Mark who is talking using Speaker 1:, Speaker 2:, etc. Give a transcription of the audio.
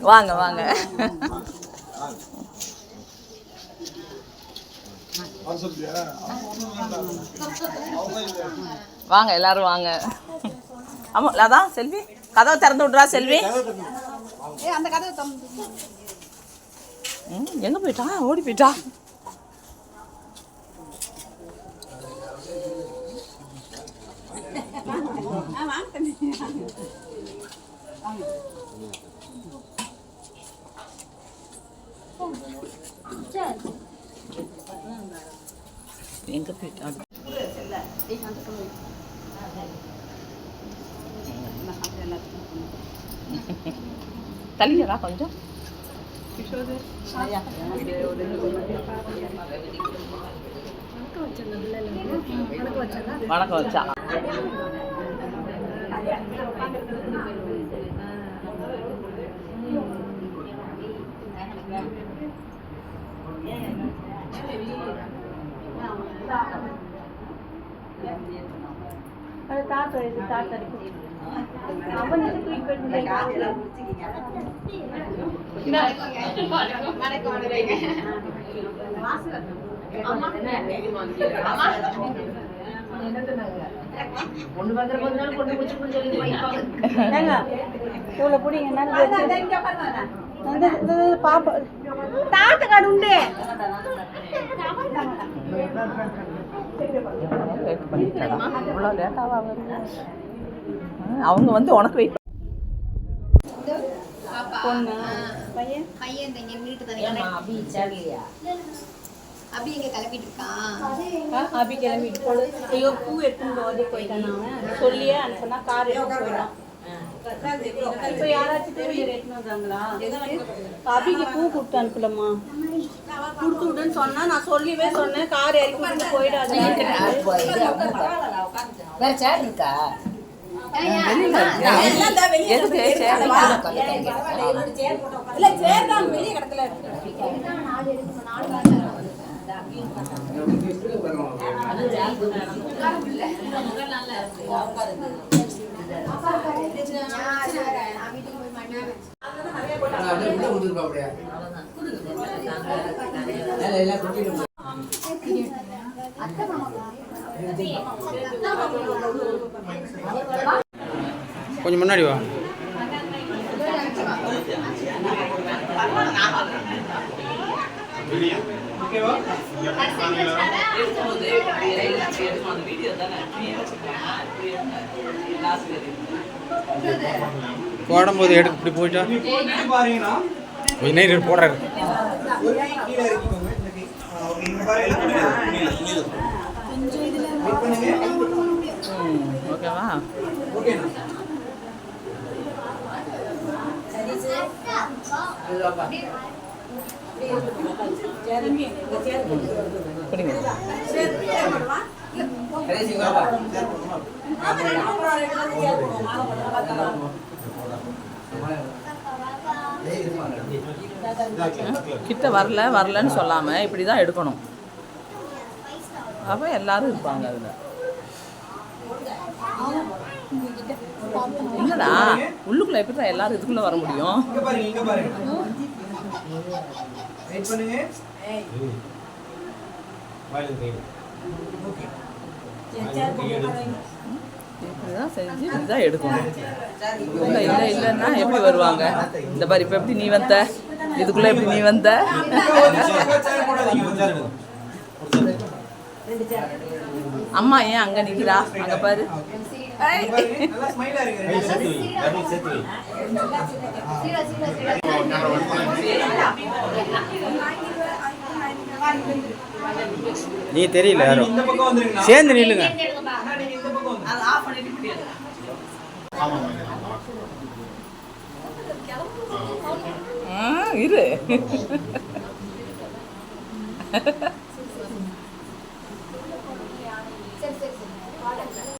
Speaker 1: வாங்க வாங்க வாங்க எல்லாரும் வாங்க. ஆமா அதான் செல்வி கதவை திறந்து விட்றா. செல்வி
Speaker 2: அந்த கதவை
Speaker 1: எங்க போயிட்டா? ஓடி போயிட்டா. எங்க போயிட்டா? தள்ளிடா கொஞ்சம். வணக்கம் வச்சா
Speaker 2: இவ்வளோ பிடிங்க பாப்பா தாத்தக்காடு உண்டு.
Speaker 1: இவ்வளோ லேட்டாக அவங்க வந்து உனக்கு வெயிட்
Speaker 2: பொண்ணு பையன் பையன் அபி எங்க கிளம்பிட்டு இருக்கான். அபி கிளம்பிட்டு போடு. ஐயோ பூ எடுத்துட்டு ஓடி போயிட்டான். அவன் சொல்லியே அனுப்பினா கார் எடுத்து போயிட்டான். இப்போ யாராச்சும் டூவீலர் எடுத்துன்னு வந்தாங்களா? அபிக்கு பூ கொடுத்து அனுப்பலம்மா. கொடுத்து விடுன்னு சொன்னா நான் சொல்லிவே சொன்னேன். கார் இறக்கி விட்டு போயிடாது. வெளியே கிடக்கல.
Speaker 3: கொஞ்சம் முன்னாடி வா. போடும்போது எடுக்க இப்படி போயிட்டா நேரம் போடுறாரு.
Speaker 1: ஓகேவா? கிட்ட வரலன்னு சொல்லாமல் இப்படி தான் எடுக்கணும். அப்போ எல்லாரும் இருப்பாங்க அதில். இல்லைடா உள்ளுக்குள்ளே எப்படி தான் எல்லாரும் இதுக்குள்ளே வர முடியும்? இப்படிதான் செஞ்சு இப்படிதான் எடுக்கணும். இல்லைன்னா எப்படி வருவாங்க? இந்த மாதிரி இப்போ எப்படி நீ வந்த? இதுக்குள்ள எப்படி நீ வந்த? அம்மா ஏன் அங்க நிக்கிறா? அங்க பாரு.
Speaker 3: நீ தெரியல யாரும் சேர்ந்து நில்லுங்க.
Speaker 1: இரு